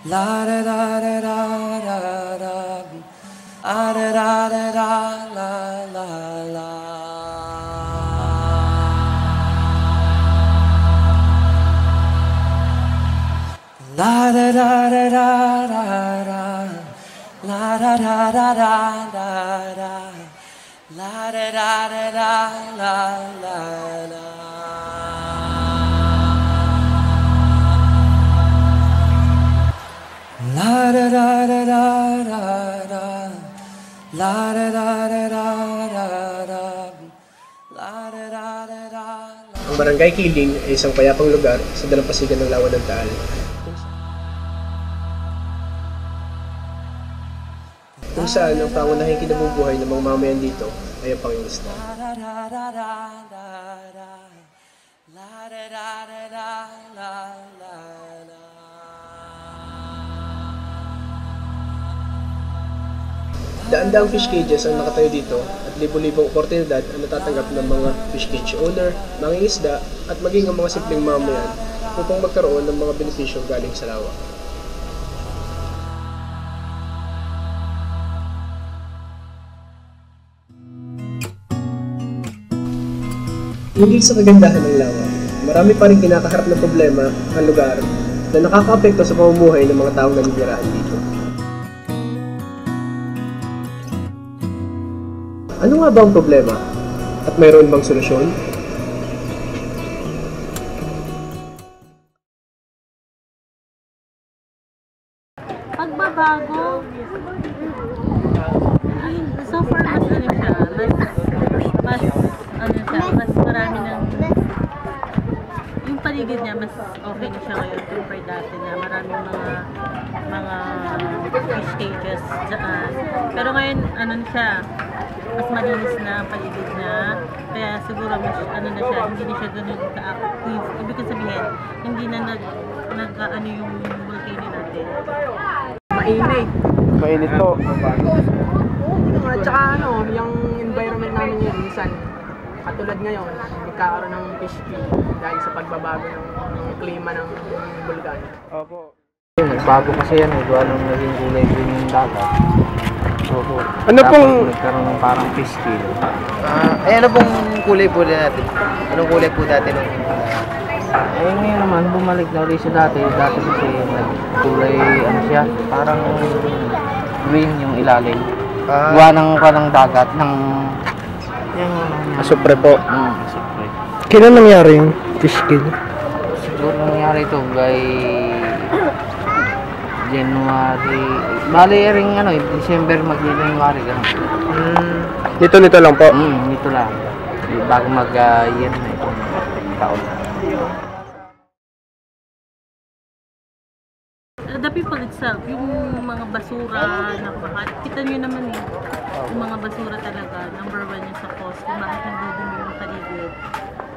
La da da da da da da. Ah da da da da la la la. La da da da da da da. La da da da da da da. La da da da da la la la. La da da da da da da. La da da da da da da. La da da da da. Ang Barangay Kiling ay isang payapang lugar sa dalampasigan ng Lawa ng Taal. Kung saan ang pangunahing kinabubuhay ng mga mamayan dito ay ang pangingisda. Daan-daang fish cages ang nakatayo dito at libo-libong oportunidad ang natatanggap ng mga fish cage owner, mangingisda at maging ang mga simpleng mamayan upang magkaroon ng mga benepisyo galing sa lawa. Higit sa kagandahan ng lawa, marami pa rin kinakaharap na problema ang lugar na nakakaapekto sa pamumuhay ng mga taong naninirahan dito. Ano nga ba ang problema? At mayroon bang solusyon? Pagbabago, so far mas ano siya, mas marami ng, yung paligid niya mas okay na siya ngayon compared dati na maraming mga fish cages dyan. Pero ngayon, ano na siya, mas malinis na ang paligid niya, kaya siguro mas ano na siya, hindi na siya ganun ka-active. Ibig sabihin, hindi na nag-ano yung volcano natin. Mainit. Mainit po. At saka ano, yung environment namin yun, minsan, katulad ngayon, nagkakaroon ng fish kill dahil sa pagbabago ng klima ng bulkan. Opo. Nagbago kasi yan, gawa nung naging kulay green yung dagat. So, Ano pong nagkaroon ng parang fish kill. Ano pong kulay po natin? Anong kulay po dati nung Ngayon naman, bumalik na ulit siya dati. Dati kasi kulay, ano siya, parang green yung ilalim. Gawa ng parang dagat, ng asupre po. Asupre. Kailan nangyari yung fish kill? Siguro nangyari ito by January, bali ring ano, December mag-January ganun. Nito lang po. Nito lang. Bago mag-year na itong taon. The people itself, yung mga basura, kita nyo naman eh, yung mga basura talaga, number one yun sa cost, kung bakit nagdudumi yung paligid.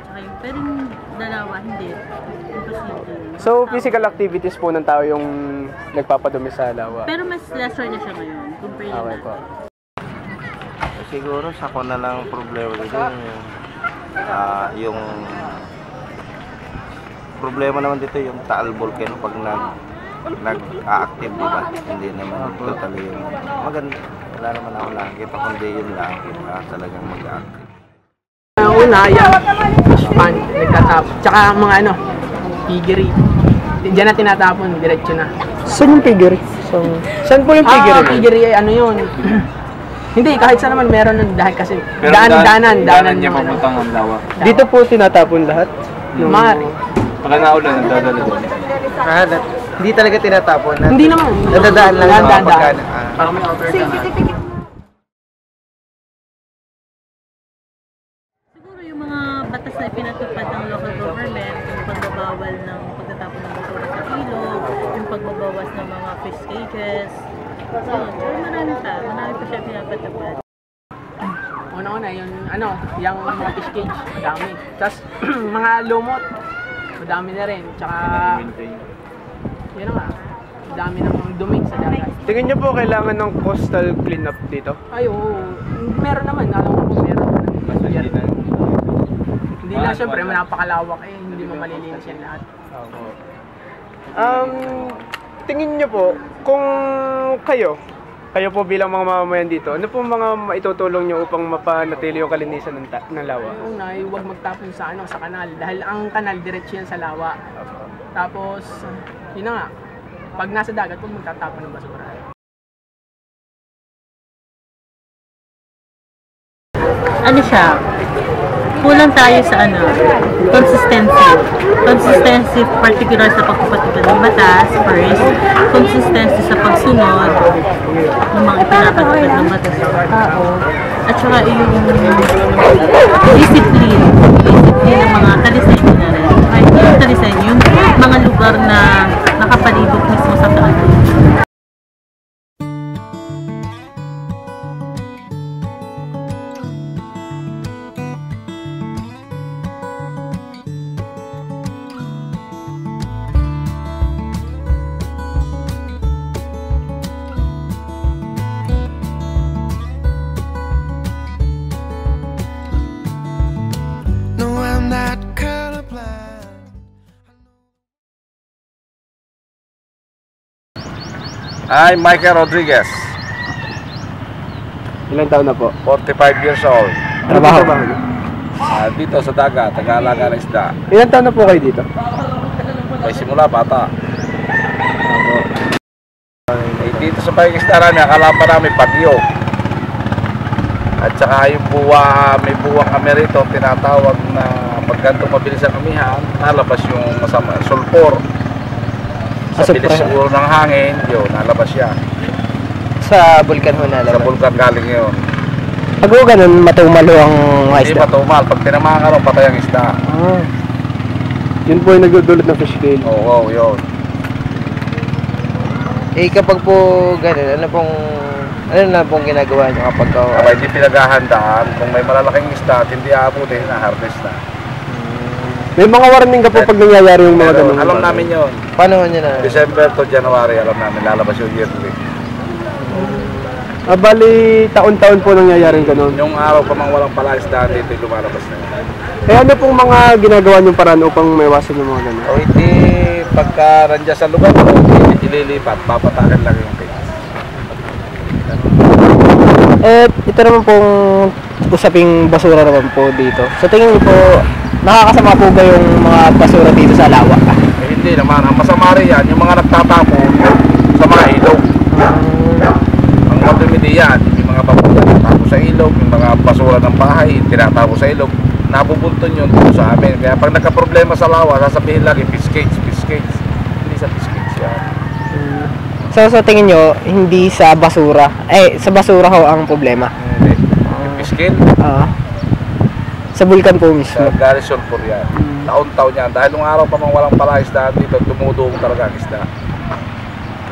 Tsaka yung, pero yung dalawa, hindi. Imposible. So, physical activities po ng tao yung nagpapadumi sa lawa. Pero mas lesser na siya ngayon, compare na. Okay po. siguro sa ko na lang problema dito yung problema naman dito yung Taal Volcano pag nag-a-active, di ba? Hindi naman totally yung maganda. Wala naman ako nakikita kundi yun lang talagang mag-a-active. Una, yung fish pan, nagtatapon. Tsaka mga ano, piggery. Diyan na tinatapon, diretso na. Saan yung piggery? Saan po yung piggery? Piggery ay ano yun. Hindi, kahit saan naman meron nun dahil kasi danan niya papuntang ang lawa. Dito po tinatapon lahat? Mari. Pagka naulan, nagdadala doon. Hindi talaga tinatapon. Hindi naman. Nadadaan lang yung mga pagkana. Siguro yung mga batas na pinatupad ng local government, yung pagbabawal ng pagtatapon ng basura sa ilog, yung pagbabawas ng mga fish cages. So, marami pa siya pinapatupad. Una-una, yung ano, yung mga fish cage, madami. Tapos, mga lumot, madami na rin. Tsaka, yun nga, madami ng dumi sa dagat. Tingin niyo po kailangan ng coastal cleanup dito? Ay, oo. Meron naman. Alam ko kung meron. Hindi na, syempre, napakalawak eh. Hindi mo malilinis yan lahat. tingin niyo po, kung kayo po bilang mga mamamayan dito, ano po mga maitutulong niyo upang mapanatili yung kalinisan ng lawa? Una, huwag magtapon sa sa kanal dahil ang kanal diretso yan sa lawa. Tapos, yun na nga, pag nasa dagat, huwag magtatapon ng basura. Ano siya? Kulang tayo sa consistency particular sa pagpapatupad ng batas first, consistency sa pagsunod ng mga ipinapatupad ng batas sa tao, at saka yung discipline ng mga talisayin na rin. Kahit yung talisayin, yung mga lugar na nakapalibot mismo sa kanal. Hi, Michael Rodriguez. Ilang taon na po? 45 years old. Trabaho ba? Dito sa dagat, Tagalog ng isda. Ilang taon na po kayo dito? May simula, bata. Dito sa Pakistan, akala pa namin patio. At saka yung may buwang kami rito, tinatawag na pag ganito mabilis ang kamihan, nalabas yung masama, sulfur. Sa bilis siguro ng hangin, yun, nalabas siya. Sa bulkan mo na Sa bulkan galing yun. Pag ganun, matumalo ang mga Hindi isda. matumal. Pag tinamaan ka rin, patay ang isda. Yun po yung nagdudulot ng fish kill. Oo, yun. Kapag po ganun, ano na pong ginagawa nyo kapag Kapag hindi pinaghahandaan, kung may malalaking isda at hindi aabutin, na-harvest na. May mga warning ka po pag nangyayari yung mga ganun. Alam namin yun. paano nyo na? December to January, alam namin, lalabas yung yearly. Bali, taon-taon po nangyayari yung ganun. Yung araw pa mang walang palaisdaan dito, lumalabas na yun. Ano pong mga ginagawa niyong paraan upang maiwasan yung mga ganun? O hindi, pagka nandiyan sa lugar mo, ililipat, papatakan lang yung case. Ito naman pong usaping basura naman po dito. Sa tingin niyo po, nakakasama po ba yung mga basura dito sa lawa? Hindi naman, ang masama rin yan, yung mga nagtatapon sa mga ilog. Ang madumidi yan, yung mga babuyan, tinatapon sa ilog, yung mga basura ng bahay, tinatapon sa ilog, nabubuntun yun dito sa amin. Kaya pag nagka-problema sa lawa, sasabihin lagi, fish cage. Hindi sa fish cage yan. So sa tingin nyo, hindi sa basura, sa basura ho ang problema? Hindi. Yung fish cage, Sa bulkan po mismo. sa garrison po yan. Taon-taon yan. Dahil nung araw pa mang walang palaisdaan dito, dumudong talaga ang isda.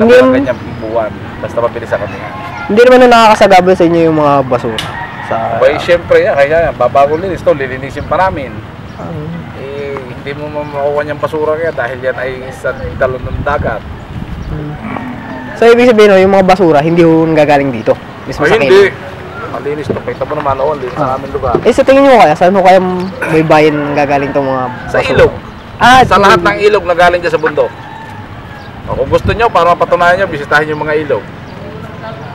Hindi- Tapos ganyan buwan. Basta mabilis ang kami. Hindi naman na nakakasagabal sa inyo yung mga basura. Abay, syempre yan. Kaya yan, babagong linis to, lilinisin pa namin. Hindi mo makuha niyang basura kaya dahil yan ay sa talon ng dagat. So ibig sabihin yung mga basura, hindi ho gagaling dito? Mismo Ay, sa hindi. kilid? Malinis to. Kita mo naman, linis sa aming lugar. Sa tingin nyo kaya, saan ho kaya may bayan gagaling itong mga basura? Sa ilog. Sa lahat ng ilog na galing dyan sa bundok. O, kung gusto nyo, para mapatunayan nyo, bisitahin yung mga ilog.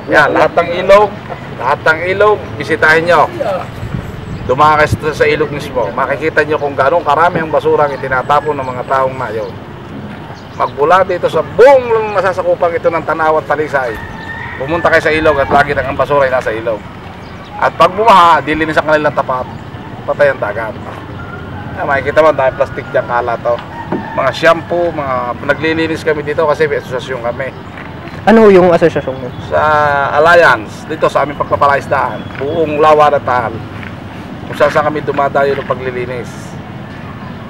Yan, lahat ng ilog, bisitahin nyo. Dumakas sa ilog mismo. Makikita nyo kung gano'ng karami ang basura ang itinatapon ng mga taong mayon. Magbula dito sa buong masasakupang ito ng Tanaw at Talisay. Pumunta kayo sa ilog at lagi ang basura ay nasa ilog. At pag bumaha, dilinis ang kanilang tapat, patay ang dagat. Makikita mo, dahil plastic dyan, kala to. Mga shampoo, naglilinis kami dito kasi may asosasyon kami. Ano yung asosyasyon mo? Sa Alliance, dito sa aming pagpapalaisdaan, buong Lawa na Taal, kung saan kami dumadayo ng paglilinis.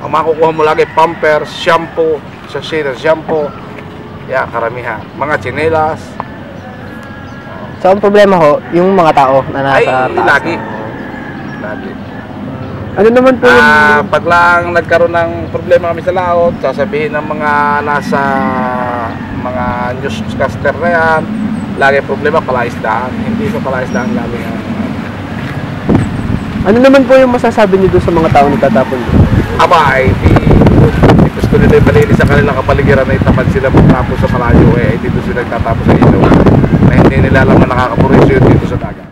Ang makukuha mo lagi, pampers, shampoo, sachet ng shampoo, karamihan. Mga tsinelas. So ang problema ho, yung mga tao na nasa taas. Lagi. Ano naman po yung... Pag lang nagkaroon ng problema kami sa laot, sasabihin ng mga nasa mga newscaster na yan, lagi problema palaisdaan. Hindi sa palaisdaan lagi yan. Ano naman po yung masasabi niyo doon sa mga tao na tatapon doon? Aba, di gusto rin nila malinis ang kanilang kapaligiran na itapat sila magtapos sa malayo, dito sila nagtatapos sa ilog na hindi nila alam na nakakapurisyo yun dito sa dagat.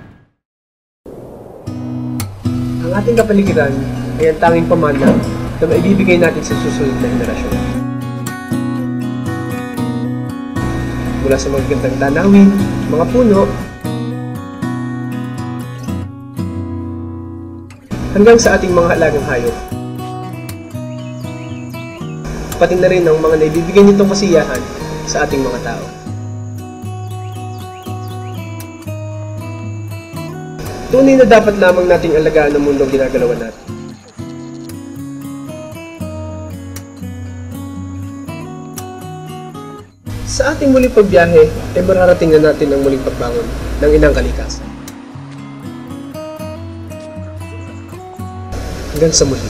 Ang ating kapaligiran ay ang tanging pamana na maibibigay natin sa susunod na henerasyon. Mula sa magagandang tanawin, mga puno, hanggang sa ating mga halagang hayop. Pati na rin ang mga naibibigay nitong kasiyahan sa ating mga tao. Tunay na dapat lamang nating alagaan ang mundong ginagalawan natin. Sa ating muling pagbiyahe, ay mararating na natin ang muling pagbangon ng inang kalikasan. Hanggang sa muli.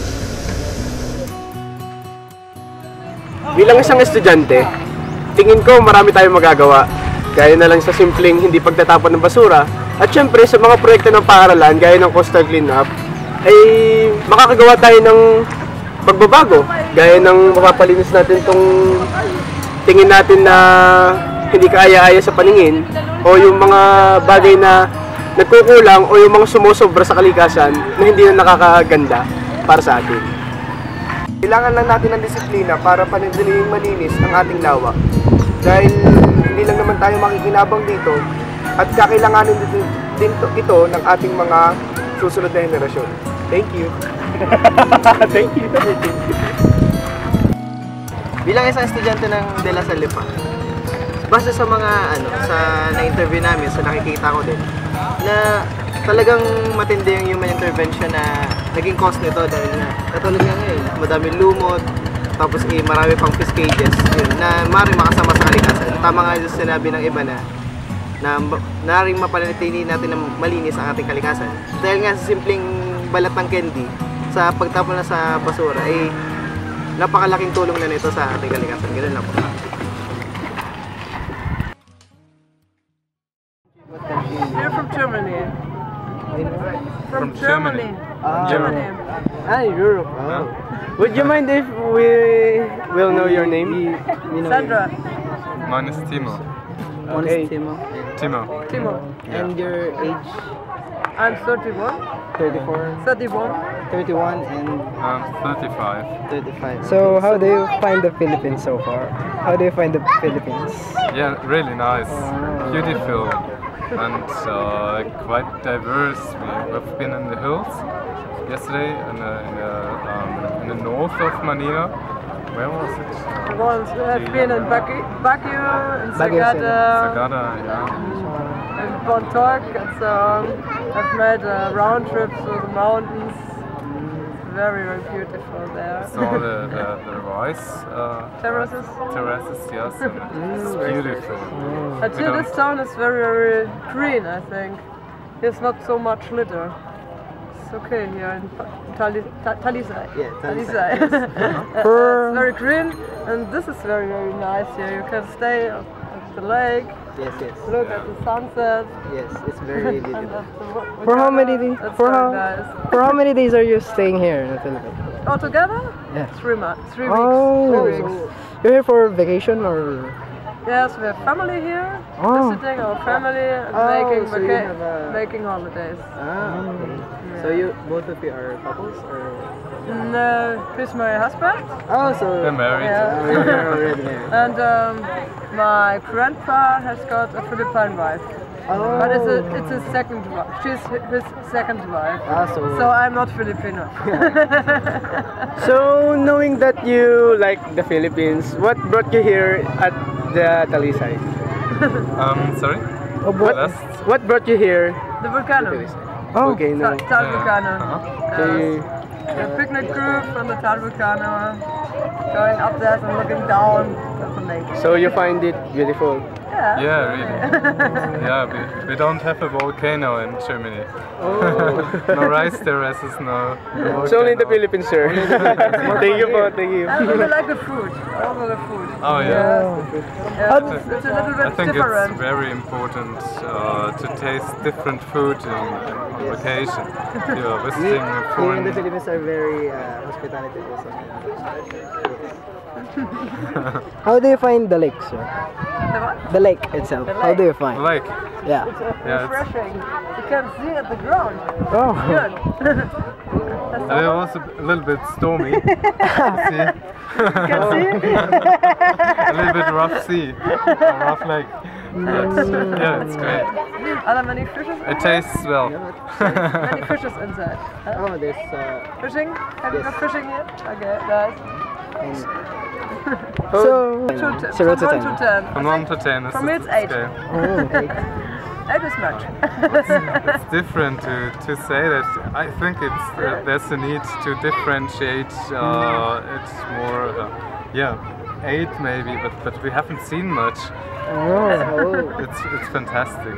Bilang isang estudyante, tingin ko marami tayong magagawa. Gaya na lang sa simpleng hindi pagtatapon ng basura. At syempre sa mga proyekto ng paaralan gaya ng coastal cleanup, ay makakagawa tayo ng pagbabago. Gaya ng mapapalinis natin tong tingin natin na hindi kaaya-aya sa paningin, o yung mga bagay na nagkukulang o yung mga sumusobra sa kalikasan na hindi na nakakaganda para sa atin. Kailangan lang natin ng disiplina para panatiling malinis ang ating lawa. Dahil hindi lang naman tayo makikinabang dito at kakailanganin din ito ng ating mga susunod na henerasyon. Thank you. Thank you. Bilang isang estudyante ng De La Salle pa, base sa mga sa na-interview namin, sa nakikita ko din, na talagang matindi yung human intervention na naging cause nito dahil na katulad nga ngayon, madaming lumot, tapos marami pang fish cages yun, na maaaring makasama sa kalikasan. Tama nga yung sinabi ng iba na maaaring mapanatili natin na malinis ang ating kalikasan. Dahil nga sa simpleng balat ng candy, sa pagtapon na sa basura, ay napakalaking tulong na nito sa ating kalikasan. Ganun lang po. You're from Germany. From Germany. Germany. Europe. Oh. Would you mind if we will know your name? Sandra. Mine is Timo. Okay. Timo. Timo. And your age? I'm 31. 34, 31. 31, and 35. 35. So, how do you find the Philippines so far? How do you find the Philippines? Yeah, really nice. Beautiful. And quite diverse. We've been in the hills yesterday in the north of Manila. Where was it? Once I've been in Baguio, in Sagada, yeah. in Bontoc, and so I've made a round trip through the mountains. It's very, very beautiful there. Saw the rice Terraces. yes. And it's beautiful. Actually, this town is very, very green, I think. There's not so much litter. It's okay here in Talisay. Yeah, Talisay. It's very green, and this is very, very nice here. You can stay at the lake, Yes, yes. look at the sunset. Yes, it's very and beautiful. For how many days? That's For very how? nice. For how many days are you staying here in the Philippines? Altogether? Yeah. 3 months. 3 weeks. Oh, 3 weeks. so you're here for vacation or? Yes, we have family here, Oh. visiting our family and so you have a- making holidays. Okay. So you, both of you are couples or? No, he's my husband. Oh, so They're married. Yeah. you're already married. And my grandpa has got a Philippine wife. Oh. But it's his second wife. She's his second wife. So I'm not Filipino. So, knowing that you like the Philippines, what brought you here at the Talisay? Sorry? What brought you here? The volcano. Oh. Okay, no. Tal Volcano. So you- The picnic group from the Tal Volcano. Going up there and looking down at the lake. So you find it beautiful? Yeah. Yeah, really. Yeah, we don't have a volcano in Germany. No rice terraces, no. It's only in the Philippines, sir. Thank you po, thank you. I really like the food. Also the food. Oh yeah. Yeah, it's a little I bit think different. it's very important to taste different food in vacation. If you are visiting a Here in foreign. the Philippines are very hospitality also. How do you find the lake, sir? The lake itself. How do you find? Like, Yeah. yeah, it's, Refreshing. You can see at the ground. Oh. Good. it was a little bit stormy. See? A little bit rough sea, a rough lake. But, yeah, it's great. Are there many fishes? It tastes well. Many fishes inside. Oh, there's Fishing? Have you got fishing yet? Okay, nice. so 0 to 1 10. to 10. From 1 to 10 is For me it's the 8. scale. Oh, 8 is much. It's different to say that. I think it's there's a need to differentiate. It's more, yeah, 8 maybe, but we haven't seen much. Oh. It's fantastic.